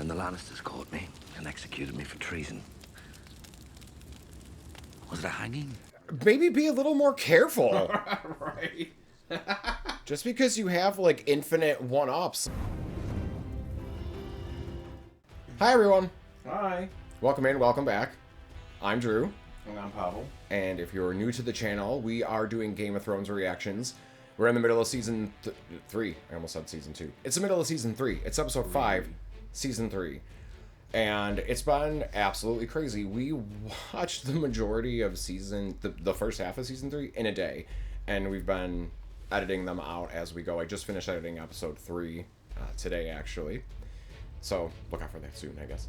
when the Lannisters caught me and executed me for treason. Was it a hanging? Maybe be a little more careful. Right. Just because you have, like, infinite one-ups. Hi, everyone. Hi. Welcome in, welcome back. I'm Drew. And I'm Pavel. And if you're new to the channel, we are doing Game of Thrones reactions. We're in the middle of season 3. I almost said season 2. It's the middle of season 3. It's episode 5, season 3. And it's been absolutely crazy. We watched the majority of the first half of season 3 in a day. And we've been editing them out as we go. I just finished editing episode 3 today, actually. So look out for that soon, I guess.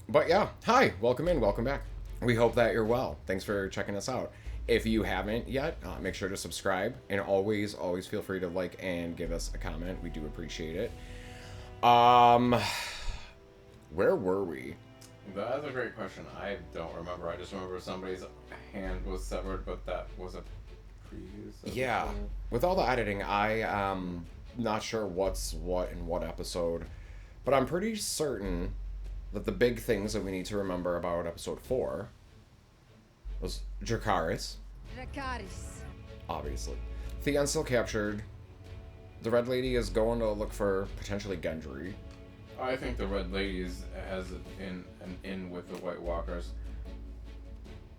But yeah, hi, welcome in, welcome back. We hope that you're well. Thanks for checking us out. If you haven't yet, make sure to subscribe, and always feel free to like and give us a comment. We do appreciate it. Where were we? That's a great question. I don't remember. I just remember somebody's hand was severed, but that was a previous episode. Yeah, with all the editing, I am not sure what's what in what episode, but I'm pretty certain that the big things that we need to remember about episode 4 was Dracarys. Obviously. Theon's still captured. The Red Lady is going to look for potentially Gendry. I think the Red Lady has an in with the White Walkers.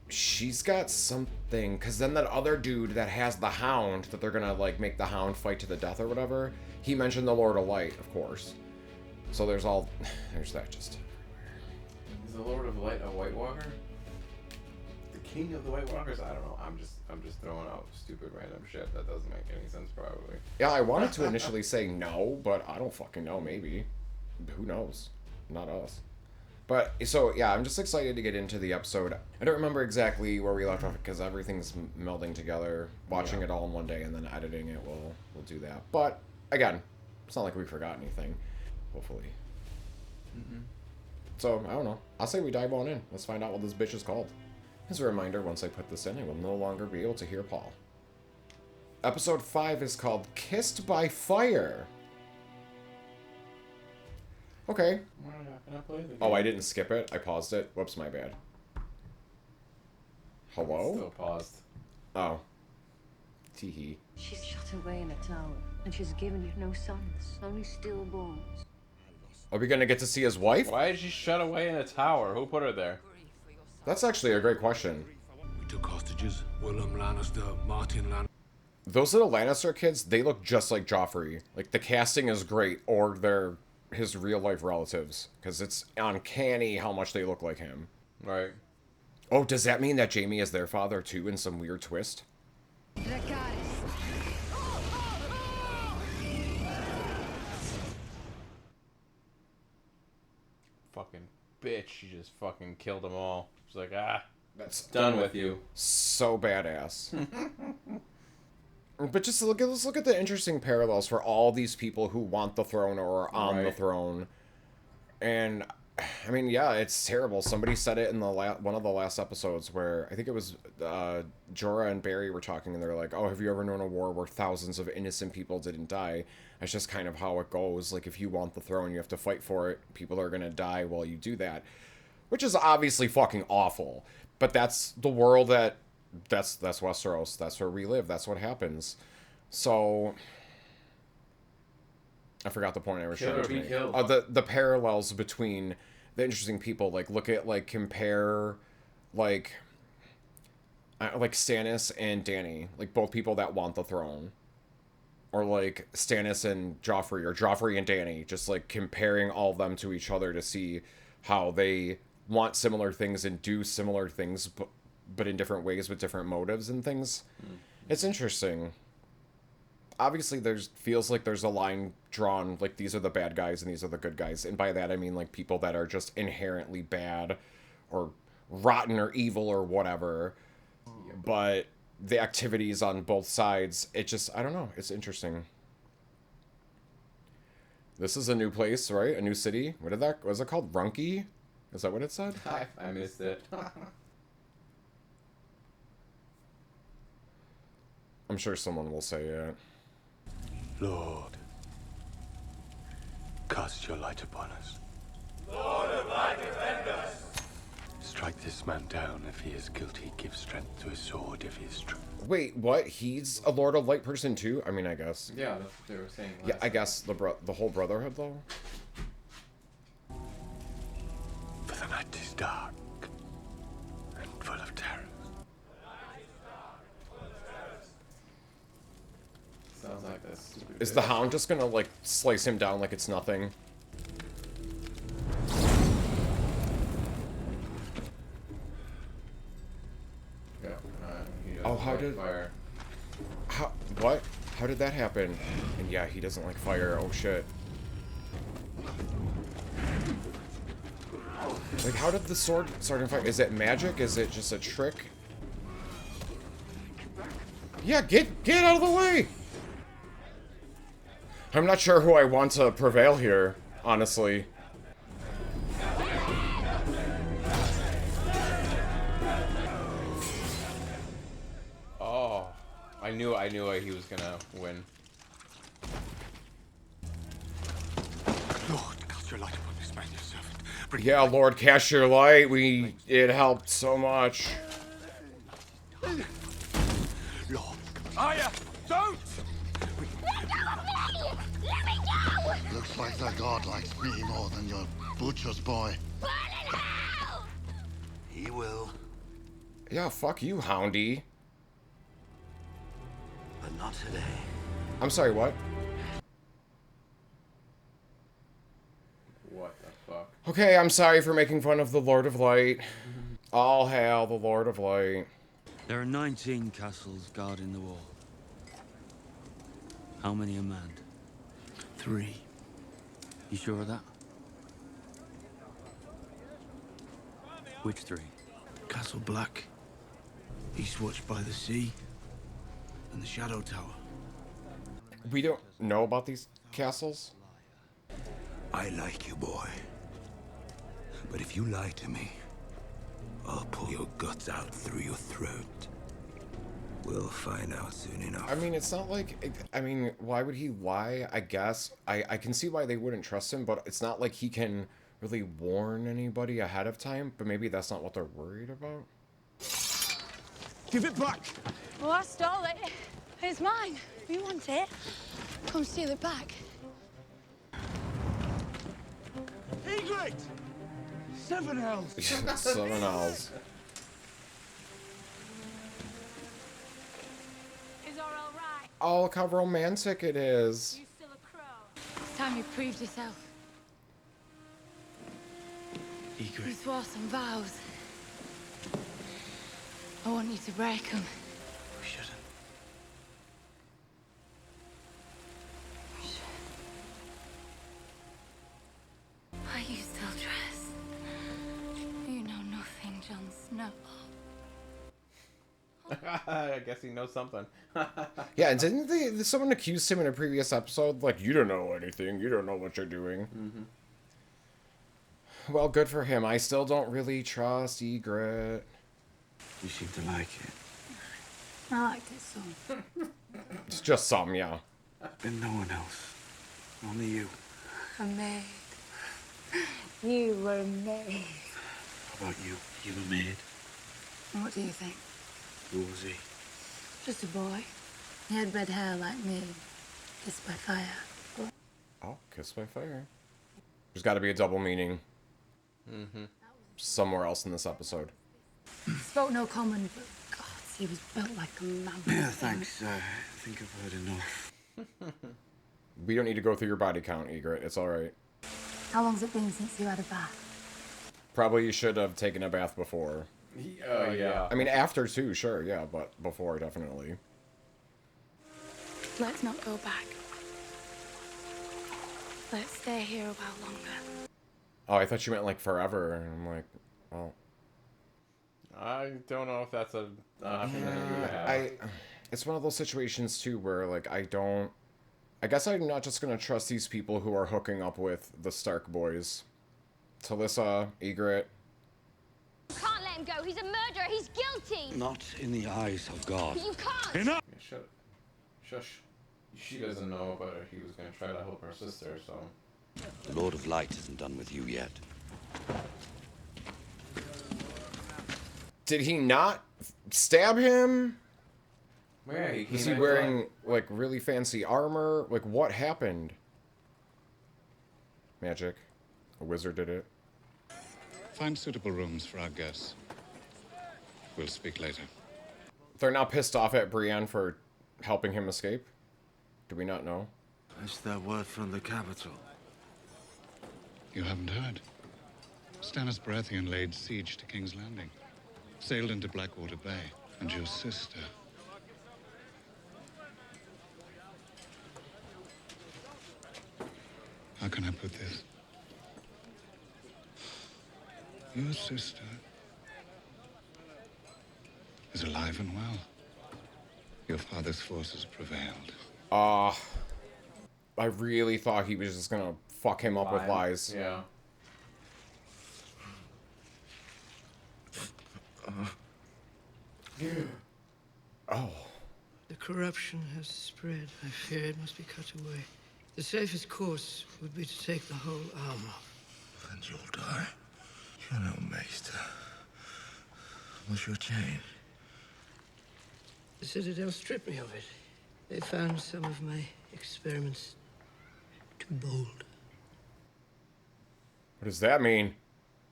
She's got something, because then that other dude that has the Hound, that they're going to, like, make the Hound fight to the death or whatever, he mentioned the Lord of Light, of course. So there's that just... Is the Lord of Light a White Walker? The King of the White Walkers? I don't know. I'm just throwing out stupid random shit that doesn't make any sense probably. Yeah, I wanted to initially say no, but I don't fucking know, maybe. Who knows? Not us. But, so, yeah, I'm just excited to get into the episode. I don't remember exactly where we left off because everything's melding together. Watching it all in one day and then editing it will do that. But, again, it's not like we forgot anything. Hopefully. So, I don't know. I'll say we dive on in. Let's find out what this bitch is called. As a reminder, once I put this in, I will no longer be able to hear Paul. Episode 5 is called Kissed by Fire. Okay. Oh, I didn't skip it. I paused it. Whoops, my bad. Hello? Still paused. Oh. Teehee. She's shut away in a tower, and she's given you no sons, only stillborns. Are we gonna get to see his wife? Why is she shut away in a tower? Who put her there? That's actually a great question. We took hostages. Willem Lannister, Martin Lannister. Those little Lannister kids, they look just like Joffrey. Like, the casting is great, or they're his real-life relatives. Because it's uncanny how much they look like him. Right. Oh, does that mean that Jaime is their father, too, in some weird twist? Fucking bitch. She just fucking killed them all. She's like, That's done with you. So badass. But just let's look at the interesting parallels for all these people who want the throne or are on the throne. And, I mean, yeah, it's terrible. Somebody said it in the one of the last episodes where, I think it was Jorah and Barry were talking, and they're like, oh, have you ever known a war where thousands of innocent people didn't die? That's just kind of how it goes. Like, if you want the throne, you have to fight for it. People are going to die while you do that. Which is obviously fucking awful. But that's the world that's Westeros. That's where we live. That's what happens. So I forgot the point I was trying to make. The parallels between the interesting people. Like, look at, like, compare, like Stannis and Dany. Like, both people that want the throne. Or, like, Stannis and Joffrey, or Joffrey and Dany. Just, like, comparing all of them to each other to see how they want similar things and do similar things, but in different ways with different motives and things. It's interesting. Obviously, feels like there's a line drawn, like, these are the bad guys and these are the good guys. And by that, I mean, like, people that are just inherently bad or rotten or evil or whatever. But the activities on both sides, it just, I don't know. It's interesting. This is a new place, right? A new city. What was it called? Runky? Is that what it said? I missed it. I'm sure someone will say it. Lord, cast your light upon us. Lord of Light, defend us! Strike this man down if he is guilty. Give strength to his sword if he is true. Wait, what? He's a Lord of Light person too? I mean, I guess. Yeah, that's what they were saying. Yeah, I guess the whole Brotherhood though. For the night is dark and full of terrors. Sounds like this. Stupid Is bitch. the Hound just gonna like slice him down like it's nothing? Yeah, he Oh, doesn't how like did- fire. How? What? How did that happen? And yeah, he doesn't like fire. Oh shit. Like, how did the sword start in fire? Is it magic? Is it just a trick? Yeah, get out of the way! I'm not sure who I want to prevail here, honestly. Oh, I knew he was gonna win. Lord, cast your light upon this man, your servant. Bring Yeah, Lord, cast your light. It helped so much. Lord, Aya, don't! Looks like the god likes me more than your butcher's boy. He will, Yeah, fuck you, Houndy. but not today. I'm sorry, what? What the fuck? Okay, I'm sorry for making fun of the Lord of Light. All hail the Lord of Light. There are 19 castles guarding the wall. How many are manned? 3. You sure of that? Which 3? Castle Black, Eastwatch by the Sea, and the Shadow Tower. We don't know about these castles? I like you, boy. But if you lie to me, I'll pull your guts out through your throat. We'll find out soon enough. I mean, it's not like... I mean, why would he lie? I guess. I can see why they wouldn't trust him, but it's not like he can really warn anybody ahead of time. But maybe that's not what they're worried about. Give it back! Well, I stole it. It's mine. You want it? Come steal it back. Egret! 7 hells! Someone else. Is all right? Oh, look how romantic it is. You still a crow? It's time you proved yourself. You Egret, swore some vows. I want you to break them. we shouldn't. Are you still dressed? You know nothing, Jon Snow. I guess he knows something. Yeah, and didn't someone accused him in a previous episode? Like, you don't know anything. You don't know what you're doing. Well, good for him. I still don't really trust Egret. You seem to like it. I liked it some. It's just some, yeah. And no one else. Only you. A maid. You were a maid. How about you? You were made. What do you think? Who was he? Just a boy. He had red hair like me. Kissed by fire. Oh, kissed by fire. There's got to be a double meaning. Somewhere else in this episode. Spoke no common, but God, he was built like a man. Yeah, thanks. I think I've heard enough. We don't need to go through your body count, Egret. It's alright. How long's it been since you had a bath? Probably you should have taken a bath before. Oh yeah. I mean, after too, sure, yeah, but before, definitely. Let's not go back. Let's stay here a while longer. Oh, I thought you meant like forever, and I'm like, well, I don't know if that's a option that you would have. it's one of those situations too where like I guess I'm not just gonna trust these people who are hooking up with the Stark boys. Talissa, Egret. You can't let him go. He's a murderer. He's guilty. Not in the eyes of God. But you can't. Yeah, shut. Shush. She doesn't know, but he was gonna try to help her sister, so. The Lord of Light isn't done with you yet. Did he not stab him? Yeah, Is he wearing like really fancy armor? Like what happened? Magic. A wizard did it. Find suitable rooms for our guests. We'll speak later. They're not pissed off at Brienne for helping him escape? Do we not know? Is there word from the capital? You haven't heard? Stannis Baratheon laid siege to King's Landing. Sailed into Blackwater Bay. And your sister... How can I put this? Your sister is alive and well. Your father's forces prevailed. I really thought he was just gonna fuck him up with lies. Yeah. Oh. The corruption has spread. I fear it must be cut away. The safest course would be to take the whole arm off. And you'll die. You're no maester. What's your chain? The Citadel stripped me of it. They found some of my experiments too bold. What does that mean?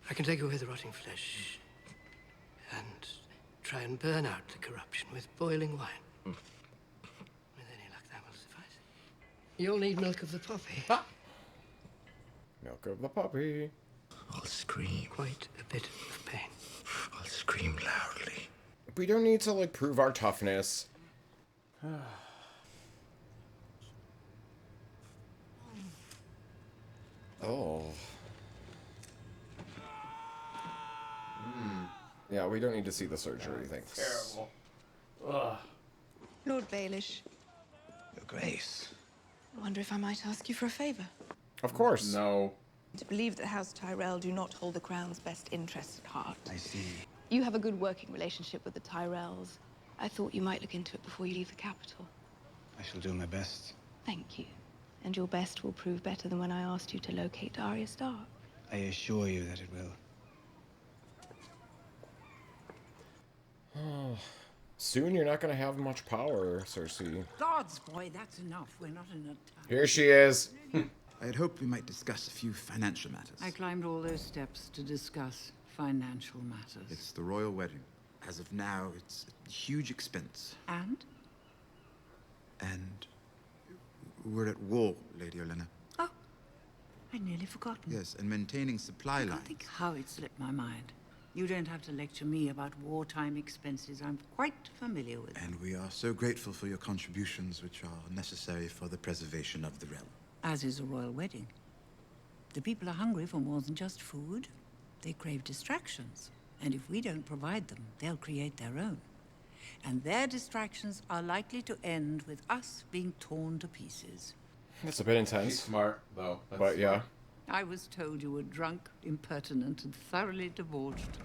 I can take away the rotting flesh and try and burn out the corruption with boiling wine. With any luck, that will suffice. You'll need milk of the poppy. Milk of the puppy. I'll scream. Quite a bit of pain. I'll scream loudly. We don't need to, like, prove our toughness. Oh. Yeah, we don't need to see the surgery, thanks. Terrible. Ugh. Lord Baelish. Your Grace. I wonder if I might ask you for a favor. Of course. No. To believe that House Tyrell do not hold the Crown's best interests at heart. I see. You have a good working relationship with the Tyrells. I thought you might look into it before you leave the capital. I shall do my best. Thank you. And your best will prove better than when I asked you to locate Arya Stark. I assure you that it will. Soon you're not going to have much power, Cersei. Gods, boy, that's enough. We're not in a time. Here she is. I had hoped we might discuss a few financial matters. I climbed all those steps to discuss financial matters. It's the royal wedding. As of now, it's a huge expense. And? And we're at war, Lady Olenna. Oh, I'd nearly forgotten. Yes, and maintaining supply I lines. think how it slipped my mind. You don't have to lecture me about wartime expenses. I'm quite familiar with them. And we are so grateful for your contributions, which are necessary for the preservation of the realm. As is a royal wedding. The people are hungry for more than just food. They crave distractions. And if we don't provide them, they'll create their own. And their distractions are likely to end with us being torn to pieces. That's a bit intense. She's smart, though. That's but yeah. smart. I was told you were drunk, impertinent, and thoroughly debauched.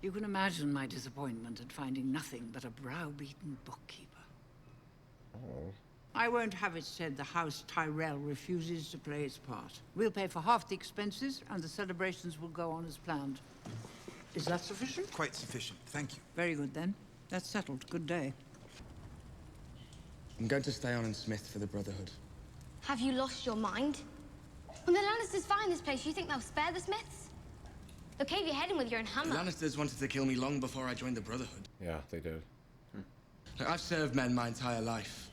You can imagine my disappointment at finding nothing but a browbeaten bookkeeper. Oh. I won't have it said the House Tyrell refuses to play its part. We'll pay for half the expenses, and the celebrations will go on as planned. Is that sufficient? Quite sufficient, thank you. Very good, then. That's settled. Good day. I'm going to stay on in Smith for the Brotherhood. Have you lost your mind? When the Lannisters find this place, you think they'll spare the Smiths? They'll cave your head in with your own The hammer. Lannisters wanted to kill me long before I joined the Brotherhood. Yeah, they did. Look, I've served men my entire life.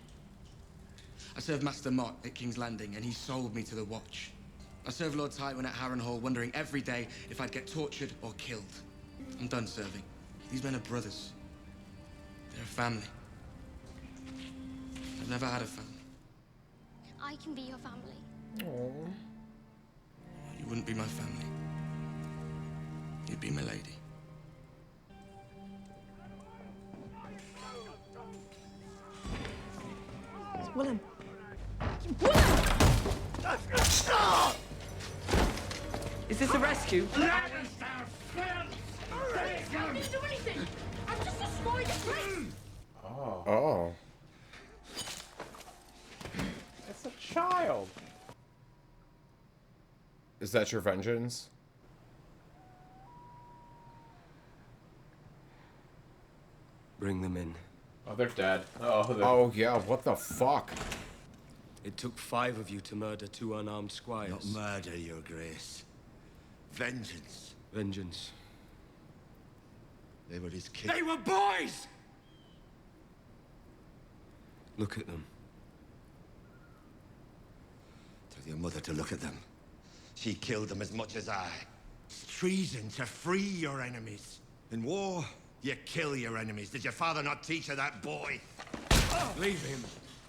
I served Master Mott at King's Landing, and he sold me to the Watch. I served Lord Tywin at Harrenhal, wondering every day if I'd get tortured or killed. I'm done serving. These men are brothers. They're a family. I've never had a family. I can be your family. Aww. You wouldn't be my family. You'd be my lady. Willem. Is this a rescue? I didn't do anything. I'm just a destroyed the place. Oh. It's a child. Is that your vengeance? Bring them in. Oh, they're dead. Oh, yeah, what the fuck? It took 5 of you to murder 2 unarmed squires. Not murder, Your Grace. Vengeance. Vengeance. They were his kids. They were boys! Look at them. Tell your mother to look at them. She killed them as much as I. It's treason to free your enemies. In war, you kill your enemies. Did your father not teach her that, boy? Leave him.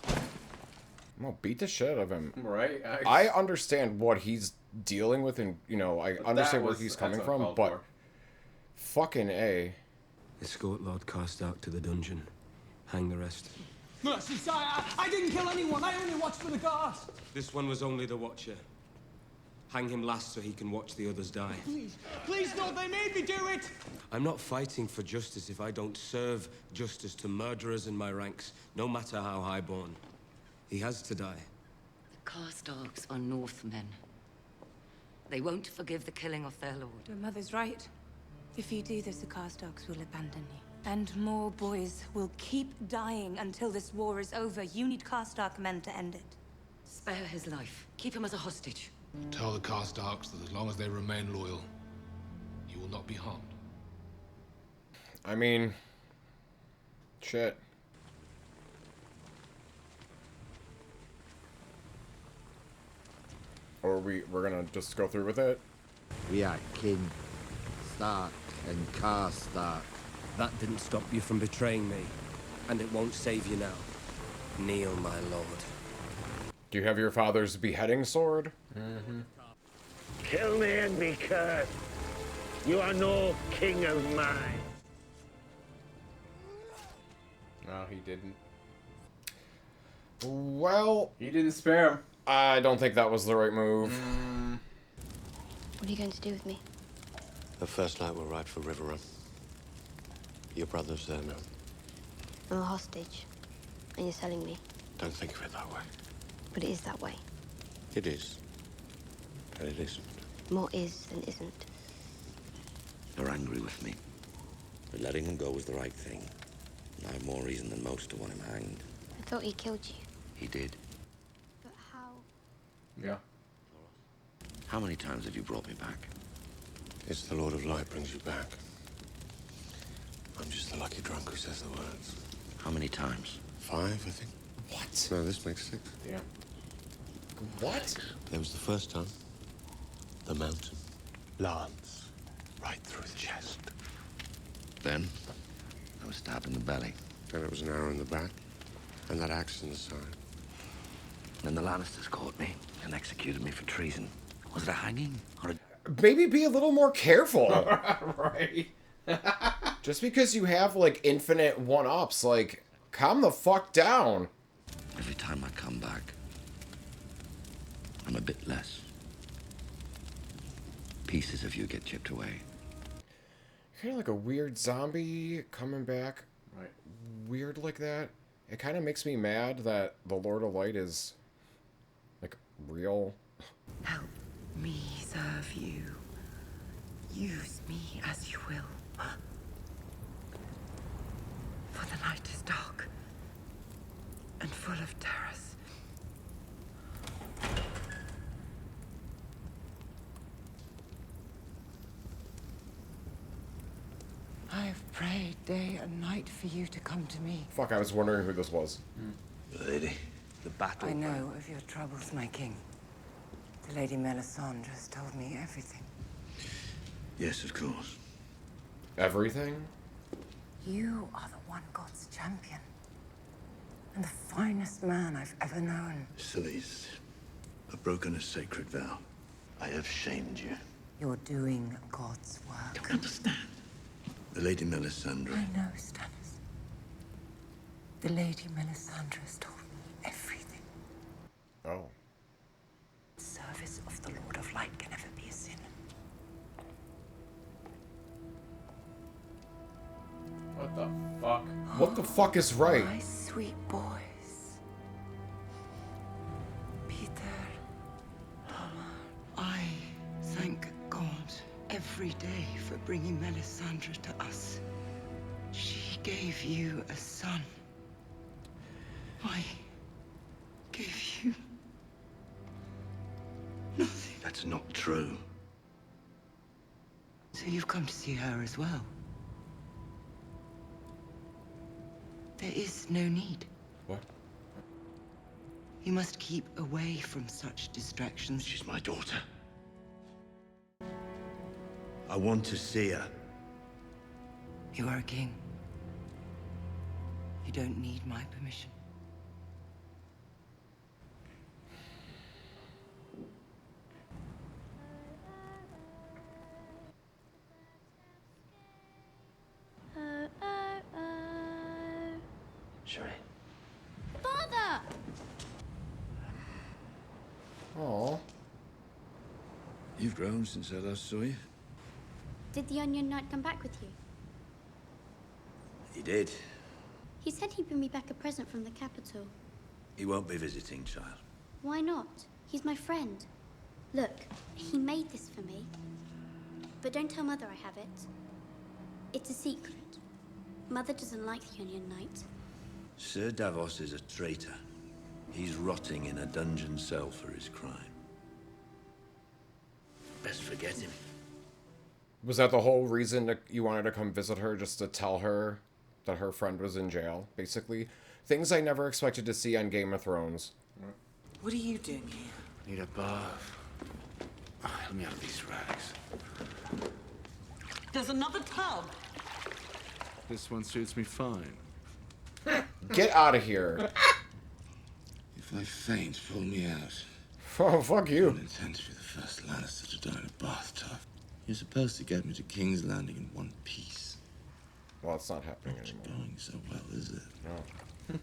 I'm gonna beat the shit out of him. Right? I understand what he's dealing with, and, you know, I understand where he's coming from, but... Fucking A. Escort Lord Karstark to the dungeon. Hang the rest. Mercy, sire! I didn't kill anyone! I only watched for the guards! This one was only the Watcher. Hang him last so he can watch the others die. Please, please, Lord, they made me do it! I'm not fighting for justice if I don't serve justice to murderers in my ranks, no matter how highborn. He has to die. The Karstarks are Northmen. They won't forgive the killing of their lord. Your mother's right. If you do this, the Karstarks will abandon you. And more boys will keep dying until this war is over. You need Karstark men to end it. Spare his life. Keep him as a hostage. Tell the Karstarks that as long as they remain loyal, he will not be harmed. I mean... Shit. Or we're gonna just go through with it? We are King Stark and Karstark. That didn't stop you from betraying me, and it won't save you now. Kneel, my lord. Do you have your father's beheading sword? Mm-hmm. Kill me and be cursed. You are no king of mine. No, he didn't. Well... He didn't spare him. I don't think that was the right move. What are you going to do with me? The first night we'll ride for Riverrun. Your brother's there now. I'm a hostage, and you're selling me. Don't think of it that way. But it is that way. It is. And it isn't. More is than isn't. You're angry with me. But letting him go was the right thing. I have more reason than most to want him hanged. I thought he killed you. He did. But how? Yeah. How many times have you brought me back? It's the Lord of Light brings you back. I'm just the lucky drunk who says the words. How many times? 5, I think. What? No, this makes 6. Yeah. What? There was the first time. The mountain. Lance. Right through the chest. Then, I was stabbed in the belly. Then it was an arrow in the back. And that axe in the side. Then the Lannisters caught me and executed me for treason. Was it a hanging or a... Maybe be a little more careful. Right. Just because you have, like, infinite one-ups, like, calm the fuck down. Every time I come back, I'm a bit less. Pieces of you get chipped away. Kind of like a weird zombie coming back. Right. Weird like that. It kind of makes me mad that the Lord of Light is, like, real. Help me serve you. Use me as you will. For the night is dark and full of terrors. I have prayed day and night for you to come to me. Fuck, I was wondering who this was. Lady, the battle... I know of your troubles, my king. The Lady Melisandre has told me everything. Yes, of course. Everything? You are the one God's champion. And the finest man I've ever known. Sillies, I've broken a sacred vow. I have shamed you. You're doing God's work. Don't understand. The Lady Melisandre. I know, Stannis. The Lady Melisandre has told me everything. Oh. Service of the Lord of Light can never be a sin. What the fuck? What the fuck is right? My sweet boys. Peter. Hamar. I every day for bringing Melisandre to us. She gave you a son. I gave you nothing. That's not true. So you've come to see her as well? There is no need. What? You must keep away from such distractions. She's my daughter. I want to see her. You are a king. You don't need my permission. Sherry. Father! Oh. You've grown since I last saw you. Did the Onion Knight come back with you? He did. He said he'd bring me back a present from the capital. He won't be visiting, child. Why not? He's my friend. Look, he made this for me. But don't tell Mother I have it. It's a secret. Mother doesn't like the Onion Knight. Sir Davos is a traitor. He's rotting in a dungeon cell for his crime. Best forget him. Was that the whole reason that you wanted to come visit her, just to tell her that her friend was in jail, basically? Things I never expected to see on Game of Thrones. What are you doing here? Need a bath. Let me out of these rags. There's another tub. This one suits me fine. Get out of here. If I faint, pull me out. Oh, fuck you. I don't intend to be the first Lannister to die in a bathtub. You're supposed to get me to King's Landing in one piece. Well, it's not happening anymore. Not going so well, is it?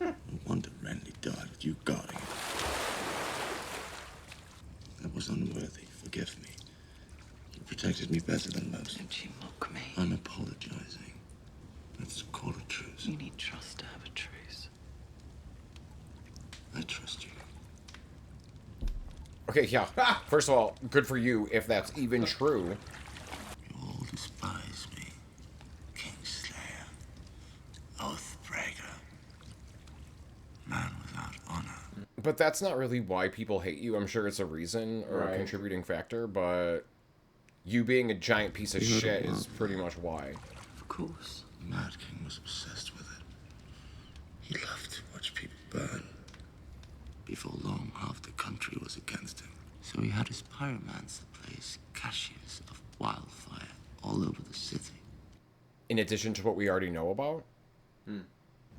No. No wonder Renly died with you guarding him. I was unworthy. Forgive me. You protected me better than most. Don't you mock me? I'm apologizing. Let's call a truce. You need trust to have a truce. I trust you. Okay, yeah. First of all, good for you, if that's even true. You all despise me. Kingslayer. Oathbreaker. Man without honor. But that's not really why people hate you. I'm sure it's a reason or a Right. contributing factor, but you being a giant piece of You heard shit of is pretty much why. Of course. The Mad King was obsessed with it. He loved to watch people burn. Before long, half the country was against him. So he had his pyromancer place caches of wildfire all over the city. In addition to what we already know about?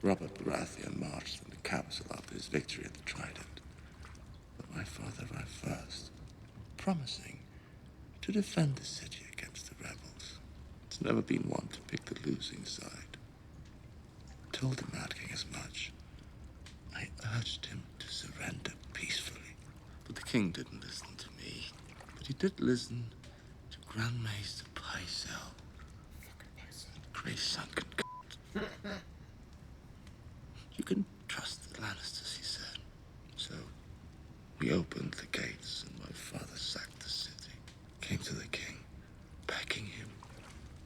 Robert Baratheon marched from the capital after his victory at the Trident. But my father arrived first, promising to defend the city against the rebels. It's never been one to pick the losing side. I told the Mad King as much. I urged him to surrender peacefully. But the king didn't listen to me. But he did listen to Grand Maester Pycelle. Grey sunken c***. You can trust the Lannisters, he said. So we opened the gates and my father sacked the city. Came to the king, begging him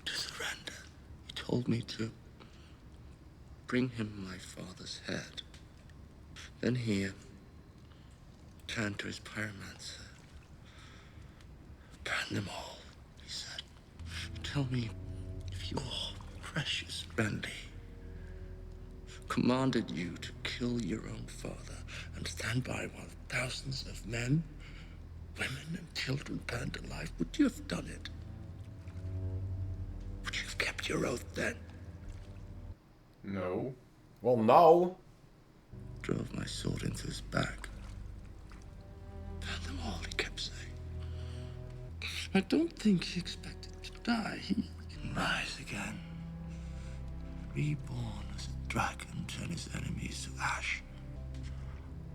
to surrender. He told me to bring him my father's head. Then he turned to his pyromancer. Burn them all, he said. Tell me if your precious Renly commanded you to kill your own father and stand by while thousands of men, women, and children burned alive, would you have done it? Would you have kept your oath then? No. Well, no. Drove my sword into his back. Burn them all, he kept saying. I don't think he expected to die. He can rise again. Reborn as a dragon, turn his enemies to ash.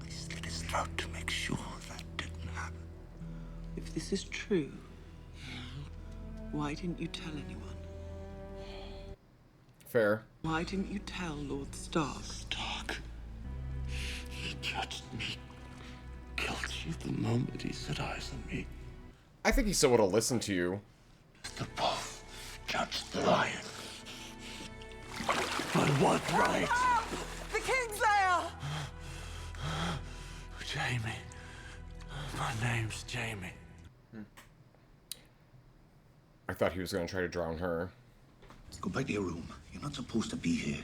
I slit his throat to make sure that didn't happen. If this is true, why didn't you tell anyone? Fair. Why didn't you tell Lord Stark? Stark. He judged me guilty the moment he set eyes on me. I think he still would have listened to you. The wolf judged the lion. By what right? The Kingslayer! Jamie. My name's Jamie. I thought he was going to try to drown her. Go back to your room. You're not supposed to be here.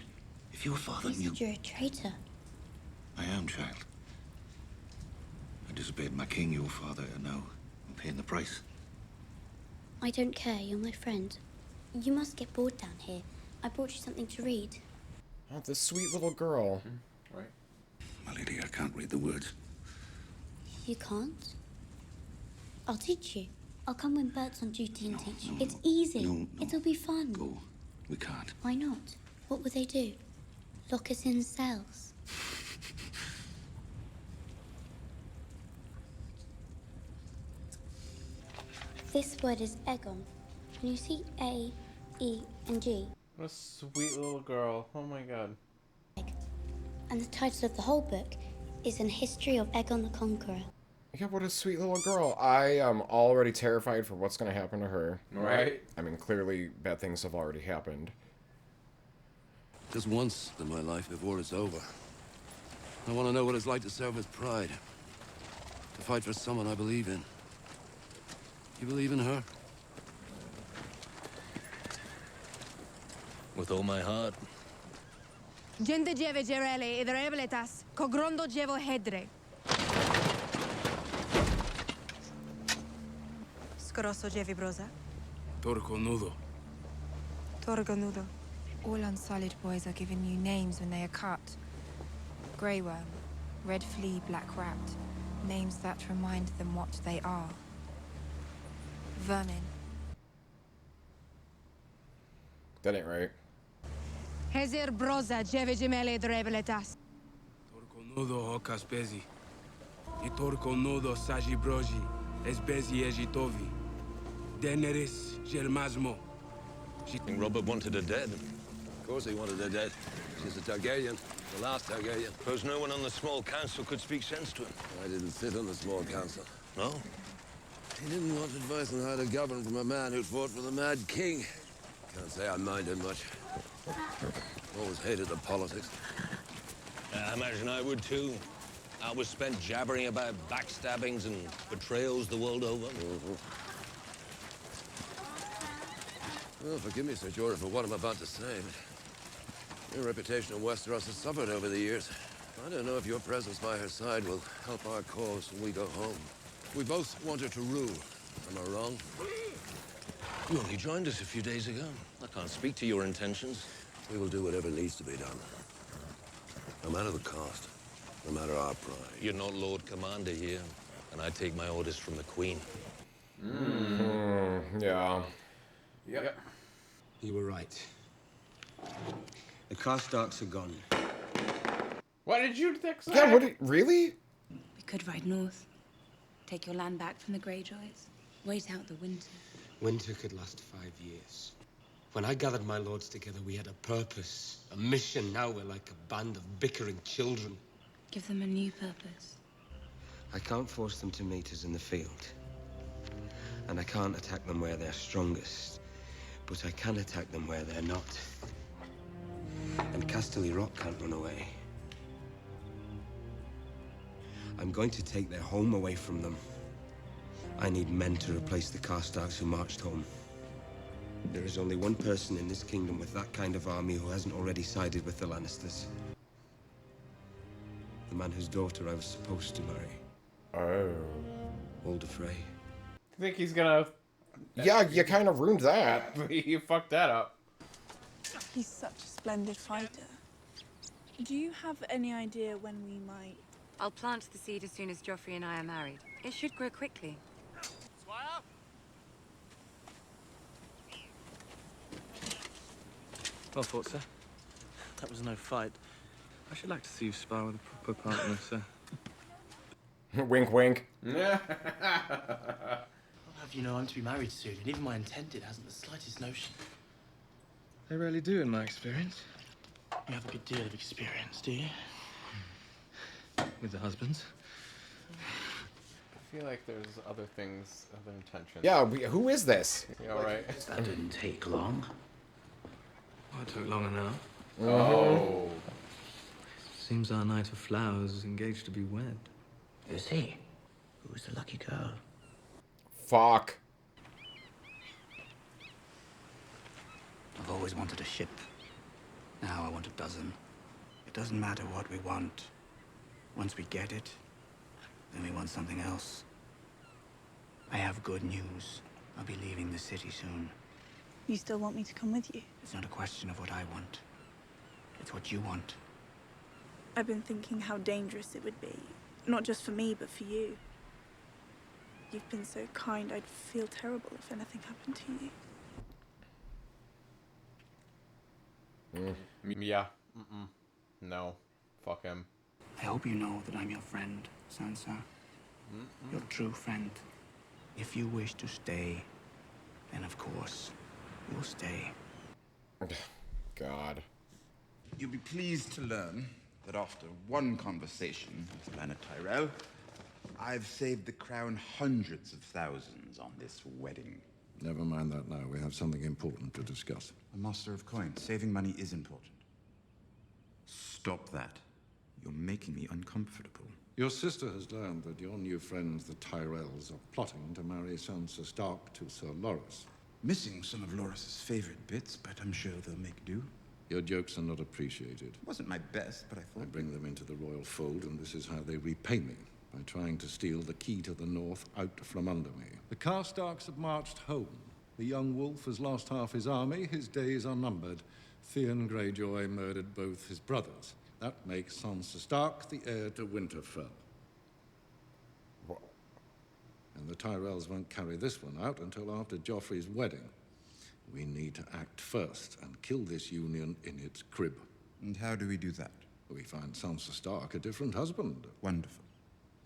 If your father You knew... said you're a traitor. I am, child. I disobeyed my king, your father, and now I'm paying the price. I don't care. You're my friend. You must get bored down here. I brought you something to read. Oh, this sweet little girl. Right. My lady, I can't read the words. You can't? I'll teach you. I'll come when Bert's on duty and teach you. It's easy. It'll be fun. Go. We can't. Why not? What would they do? Lock us in cells? This word is Egon. When you see A, E, and G, What a sweet little girl. Oh my god. and the title of the whole book is An History of Egon the Conqueror. Yeah, what a sweet little girl. I am already terrified for what's going to happen to her. Right. I mean, clearly bad things have already happened. Just once in my life before it's over. I want to know what it's like to serve with pride. To fight for someone I believe in. You believe in her? With all my heart. Gente djeve gerele idrebletas, kogrondo djevo hedre. Skoroso djevi broza. Torconudo. Torgonudo. All unsullied boys are given new names when they are cut. Grey worm, red flea, black rat. Names that remind them what they are. Vermin. That ain't right. Hezer broza djeve gemele idrebletas. Torconudo hocaspezi. I torconudo sagibroji. Esbezi ejitovi. Daenerys Germasmo. King Robert wanted her dead. Of course he wanted her dead. She's a Targaryen. The last Targaryen. Because no one on the small council could speak sense to him. I didn't sit on the small council. No? He didn't want advice on how to govern from a man who'd fought for the Mad King. Can't say I minded much. Always hated the politics. I imagine I would too. I was spent jabbering about backstabbings and betrayals the world over. Well, forgive me, Sir Jorah, for what I'm about to say, but your reputation in Westeros has suffered over the years. I don't know if your presence by her side will help our cause when we go home. We both want her to rule. Am I wrong? You only joined us a few days ago. I can't speak to your intentions. We will do whatever needs to be done. No matter the cost. No matter our pride. You're not Lord Commander here, and I take my orders from the Queen. Yeah. Yep. You were right. The Karstarks are gone. What did you think? Yeah, what really? We could ride north. Take your land back from the Greyjoys. Wait out the winter. Winter could last 5 years. When I gathered my lords together, we had a purpose, a mission. Now we're like a band of bickering children. Give them a new purpose. I can't force them to meet us in the field. And I can't attack them where they're strongest. But I can attack them where they're not. And Casterly Rock can't run away. I'm going to take their home away from them. I need men to replace the Karstarks who marched home. There is only one person in this kingdom with that kind of army who hasn't already sided with the Lannisters. The man whose daughter I was supposed to marry. Oh. Walder Frey. I think he's gonna... Yeah, you kind of ruined that. You fucked that up. He's such a splendid fighter. Do you have any idea when we might... I'll plant the seed as soon as Joffrey and I are married. It should grow quickly. Well fought, sir. That was no fight. I should like to see you spar with a proper partner, sir. Wink, wink. I'll have you know I'm to be married soon, and even my intended hasn't the slightest notion. They rarely do, in my experience. You have a good deal of experience, do you? With the husbands? feel like there's other things, other intentions. Yeah, who is this? You all right? That didn't take long. Well, it took long enough. Oh. Seems our Knight of Flowers is engaged to be wed. Is he? Who's the lucky girl? Fuck. I've always wanted a ship. Now I want a dozen. It doesn't matter what we want. Once we get it, then we want something else. I have good news. I'll be leaving the city soon. You still want me to come with you? It's not a question of what I want. It's what you want. I've been thinking how dangerous it would be. Not just for me, but for you. You've been so kind, I'd feel terrible if anything happened to you. Yeah. No. Fuck him. I hope you know that I'm your friend, Sansa. Your true friend. If you wish to stay, then of course, you'll stay. God. You'll be pleased to learn that after one conversation with Lana Tyrell, I've saved the crown hundreds of thousands on this wedding. Never mind that now. We have something important to discuss. A master of coins. Saving money is important. Stop that. You're making me uncomfortable. Your sister has learned that your new friends, the Tyrells, are plotting to marry Sansa Stark to Sir Loras. Missing some of Loras's favorite bits, but I'm sure they'll make do. Your jokes are not appreciated. It wasn't my best, but I thought... I bring them into the royal fold, and this is how they repay me. By trying to steal the key to the north out from under me. The Karstarks have marched home. The young wolf has lost half his army. His days are numbered. Theon Greyjoy murdered both his brothers. That makes Sansa Stark the heir to Winterfell. What? And the Tyrells won't carry this one out until after Joffrey's wedding. We need to act first and kill this union in its crib. And how do we do that? We find Sansa Stark a different husband. Wonderful.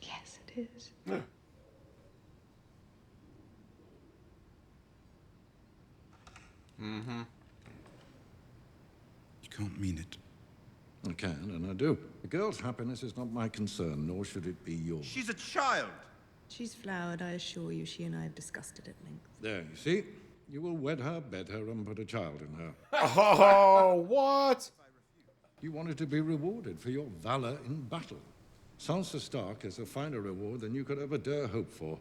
Yes, it is. Mm-hmm. You can't mean it. I can, and I do. The girl's happiness is not my concern, nor should it be yours. She's a child! She's flowered, I assure you. She and I have discussed it at length. There, you see? You will wed her, bed her, and put a child in her. Oh, what? You wanted to be rewarded for your valor in battle. Sansa Stark is a finer reward than you could ever dare hope for.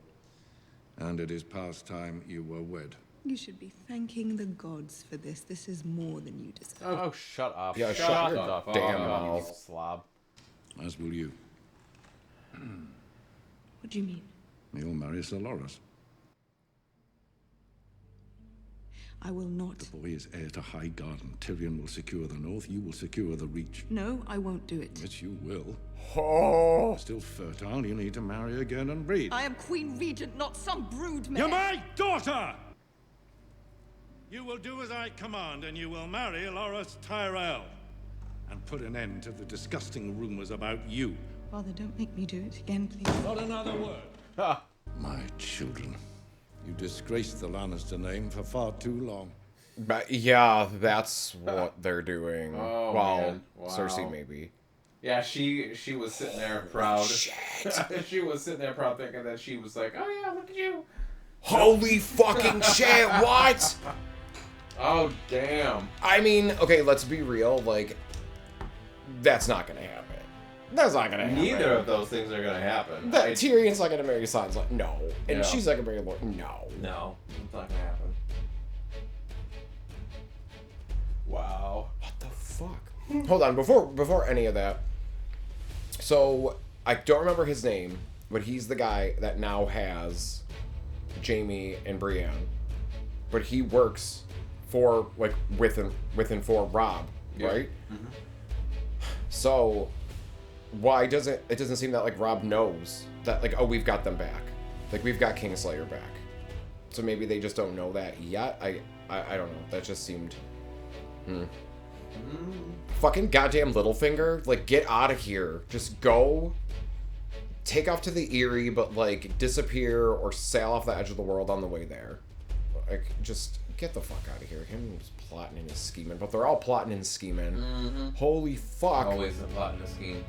And it is past time you were wed. You should be thanking the gods for this. This is more than you deserve. Oh, shut up. Yeah, shut your up. damn Oh, mouth. you slob. As will you. What do you mean? You'll marry Sir Loras. I will not. The boy is heir to High Garden. Tyrion will secure the north. You will secure the Reach. No, I won't do it. Yes, you will. Oh. Still fertile, you need to marry again and breed. I am Queen Regent, not some brood mare. You're my daughter! You will do as I command, and you will marry Loras Tyrell. And put an end to the disgusting rumors about you. Father, don't make me do it again, please. Not another word. My children. You disgraced the Lannister name for far too long. But yeah, that's what they're doing. Oh, well, man. Wow. Cersei maybe. Yeah, she was sitting there proud. Shit. She was sitting there proud thinking that she was like, oh yeah, look at you. Holy fucking shit, what? Oh, damn. I mean, okay, let's be real, like, that's not gonna happen. That's not gonna happen. Neither of those things are gonna happen. Tyrion's not gonna marry Sansa, like, no. And Yeah. she's not gonna marry Lord, no. No, it's not gonna happen. Wow. What the fuck? Hold on, before any of that. So, I don't remember his name, but he's the guy that now has Jaime and Brienne. But he works for, like, within for Rob, right? Mm-hmm. So, why doesn't it doesn't seem that, like, Rob knows that, like, oh, we've got them back. Like, we've got Kingslayer back. So maybe they just don't know that yet. I don't know. That just seemed... Fucking goddamn Littlefinger. Like, get out of here. Just go. Take off to the Eyrie, but, like, disappear or sail off the edge of the world on the way there. Like, just get the fuck out of here. Him just plotting and scheming. But they're all plotting and scheming. Mm-hmm. Holy fuck. Always a plot and a scheme.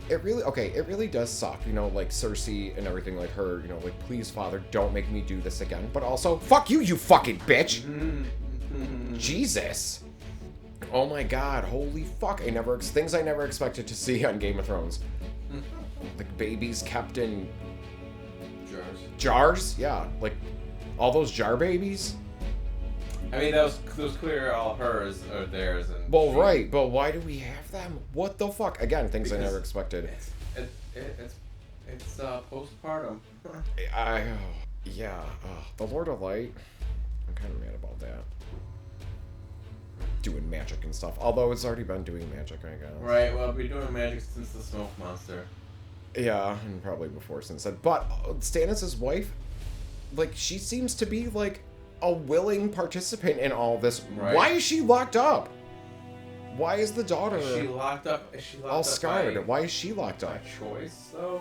it really does suck, you know, like Cersei and everything, like her, you know, like, please, Father, don't make me do this again. But also, fuck you, you fucking bitch! Jesus. Oh my god, holy fuck. Things I never expected to see on Game of Thrones. Like, babies kept in... Jars? Yeah, like, all those jar babies? I mean, those clear all hers or theirs. And well, right, but why do we have them? What the fuck? Again, things because I never expected. It's postpartum. Yeah, the Lord of Light. I'm kind of mad about that. Doing magic and stuff. Although it's already been doing magic, I guess. Right, well, we've been doing magic since the smoke monster. Yeah, and probably before since then. But Stannis' wife, like, she seems to be, like, a willing participant in all this. Right. Why is she locked up? Why is the daughter Is she locked up? All scarred? Why is she locked up? By choice, though?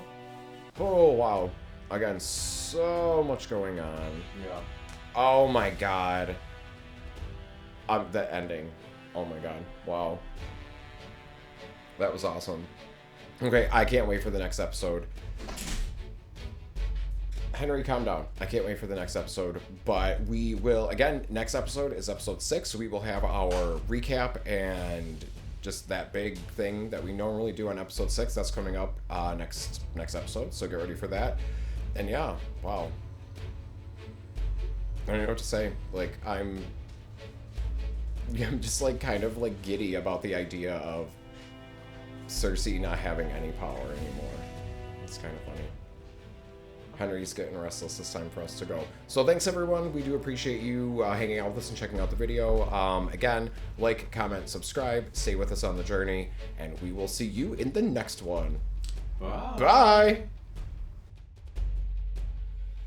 Oh, wow. Again, so much going on. Yeah. Oh my god. The ending. Oh my god. Wow. That was awesome. Okay, I can't wait for the next episode. Henry, calm down. I can't wait for the next episode. But we will, again, next episode is episode 6. So we will have our recap and just that big thing that we normally do on episode 6. That's coming up next episode. So get ready for that. And yeah, wow. I don't know what to say. Like, I'm just like kind of like giddy about the idea of Cersei not having any power anymore. It's kind of funny. Henry's getting restless. It's time for us to go. So thanks everyone. We do appreciate you hanging out with us and checking out the video. Again, like, comment, subscribe, stay with us on the journey, and we will see you in the next one. Bye. Bye.